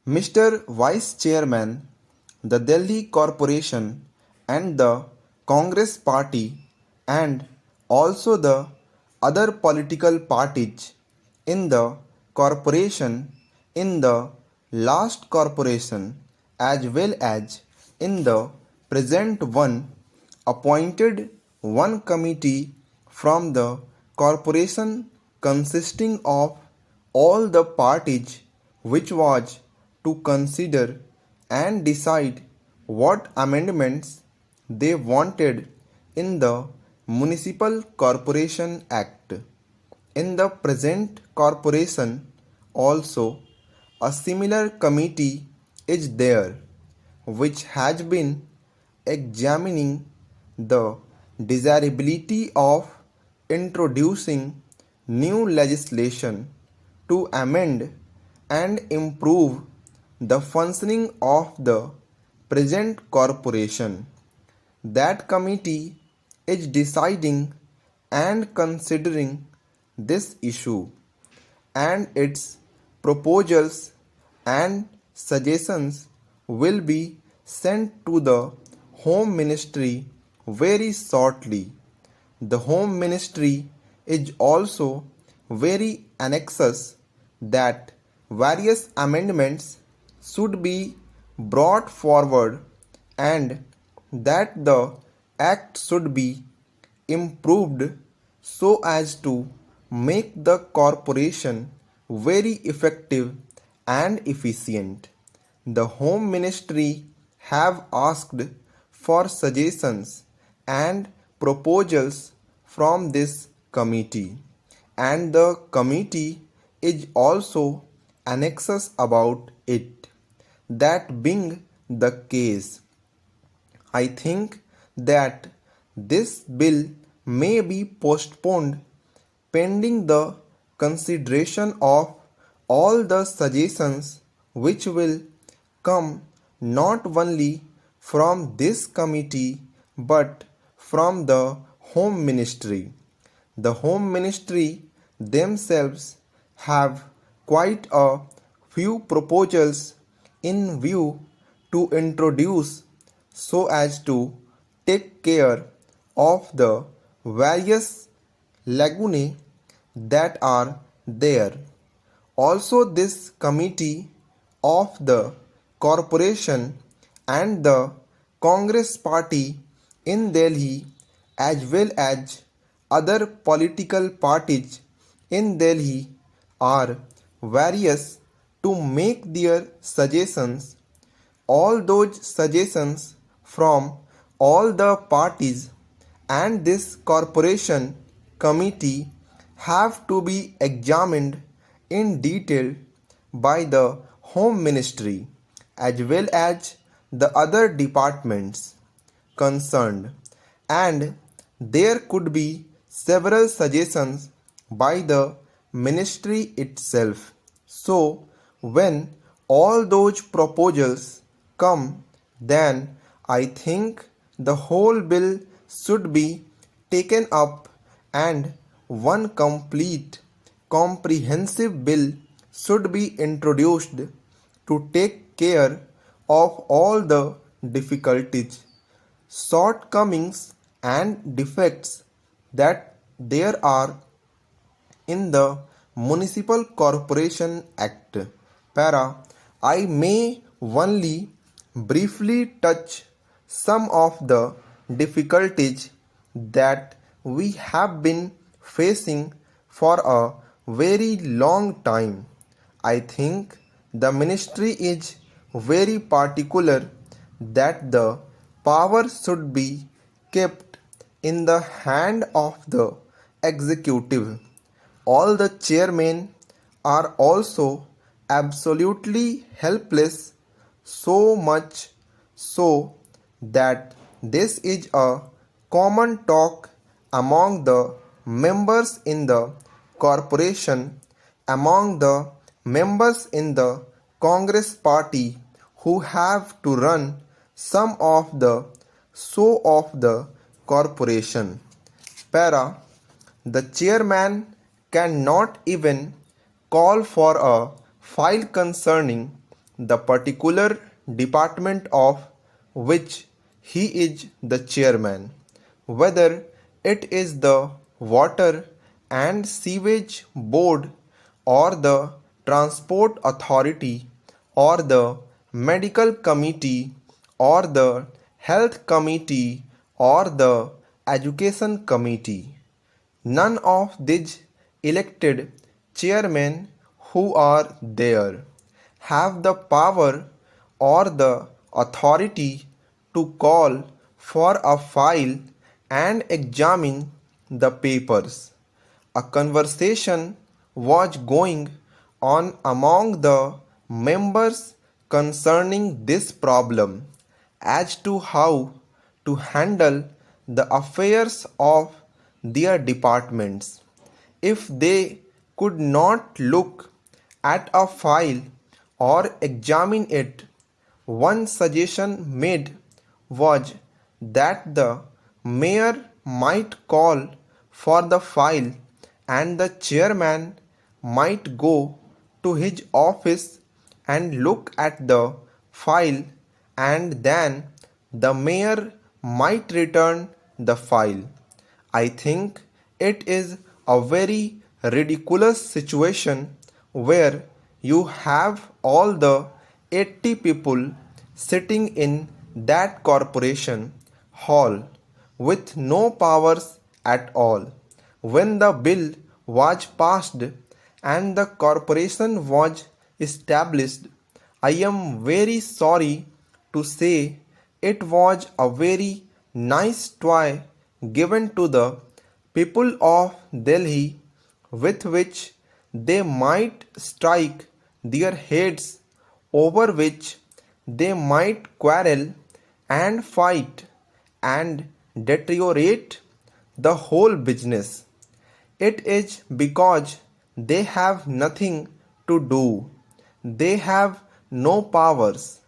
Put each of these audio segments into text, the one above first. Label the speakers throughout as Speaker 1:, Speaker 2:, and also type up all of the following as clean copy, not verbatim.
Speaker 1: Mr. Vice Chairman, the Delhi Corporation and the Congress Party and also the other political parties in the corporation, in the last corporation as well as in the present one, appointed one committee from the corporation consisting of all the parties, which was to consider and decide what amendments they wanted in the Municipal Corporation Act. In the present corporation also a similar committee is there, which has been examining the desirability of introducing new legislation to amend and improve the functioning of the present corporation. That committee is deciding and considering this issue, and its proposals and suggestions will be sent to the Home Ministry very shortly. The Home Ministry is also very anxious that various amendments should be brought forward and that the Act should be improved so as to make the corporation very effective and efficient. The Home Ministry have asked for suggestions and proposals from this committee, and the committee is also anxious about it. That being the case, I think that this bill may be postponed pending the consideration of all the suggestions which will come not only from this committee but from the Home Ministry. The Home Ministry themselves have quite a few proposals in view to introduce so as to take care of the various lacunae that are there. Also, this committee of the corporation and the Congress party in Delhi as well as other political parties in Delhi are various to make their suggestions. All those suggestions from all the parties and this corporation committee have to be examined in detail by the Home Ministry as well as the other departments concerned, and there could be several suggestions by the ministry itself. So, when all those proposals come, then I think the whole bill should be taken up and one complete comprehensive bill should be introduced to take care of all the difficulties, shortcomings and defects that there are in the Municipal Corporation Act. I may only briefly touch some of the difficulties that we have been facing for a very long time. I think the ministry is very particular that the power should be kept in the hand of the executive. All the chairmen are also absolutely helpless, so much so that this is a common talk among the members in the corporation, among the members in the Congress party who have to run some of the show of the corporation. The chairman cannot even call for a file concerning the particular department of which he is the chairman, whether it is the water and sewage board or the transport authority or the medical committee or the health committee or the education committee. None of these elected chairmen who are there have the power or the authority to call for a file and examine the papers. A conversation was going on among the members concerning this problem as to how to handle the affairs of their departments. If they could not look at a file or examine it, one suggestion made was that the mayor might call for the file and the chairman might go to his office and look at the file, and then the mayor might return the file. I think it is a very ridiculous situation where you have all the 80 people sitting in that corporation hall with no powers at all. When the bill was passed and the corporation was established, I am very sorry to say it was a very nice toy given to the people of Delhi with which they might strike their heads, over which they might quarrel and fight and deteriorate the whole business. It is because they have nothing to do, they have no powers.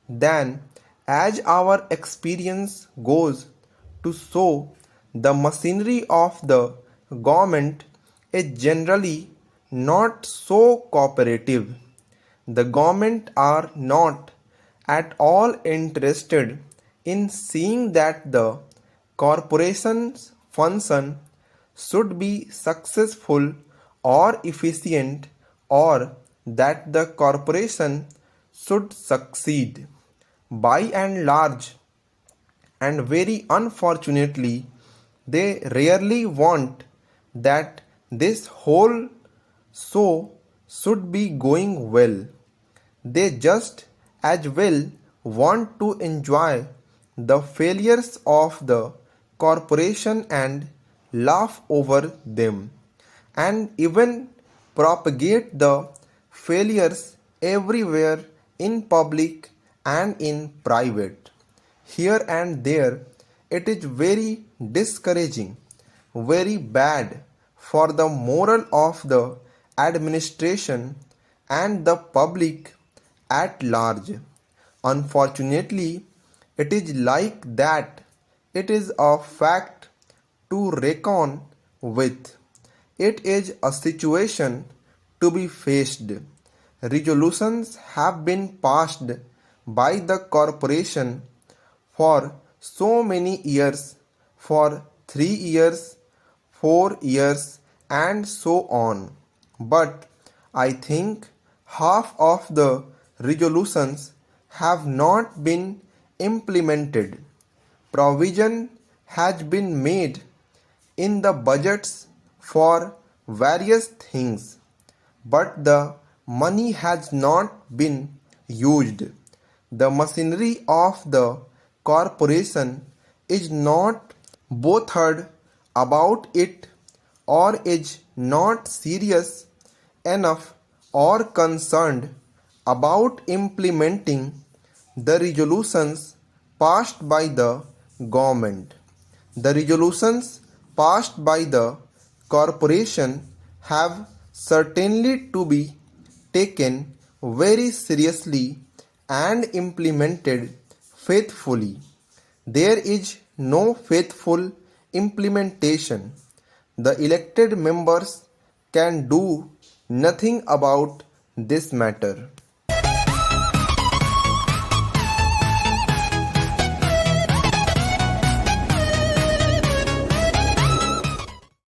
Speaker 1: Then, as our experience goes to show, the machinery of the government is generally not so cooperative. The government are not at all interested in seeing that the corporation's function should be successful or efficient, or that the corporation should succeed. By and large, and very unfortunately, they rarely want that this whole show should be going well. They just as well want to enjoy the failures of the corporation and laugh over them, and even propagate the failures everywhere in public and in private. Here and there, it is very discouraging, very bad for the moral of the administration and the public at large. Unfortunately, it is like that. It is a fact to reckon with. It is a situation to be faced. Resolutions have been passed by the corporation for so many years, for 3 years, 4 years, and so on. But I think half of the resolutions have not been implemented. Provision has been made in the budgets for various things, but the money has not been used. The machinery of the corporation is not bothered about it, or is not serious enough or concerned about implementing the resolutions passed by the government. The resolutions passed by the corporation have certainly to be taken very seriously and implemented faithfully. There is no faithful implementation. The elected members can do nothing about this matter.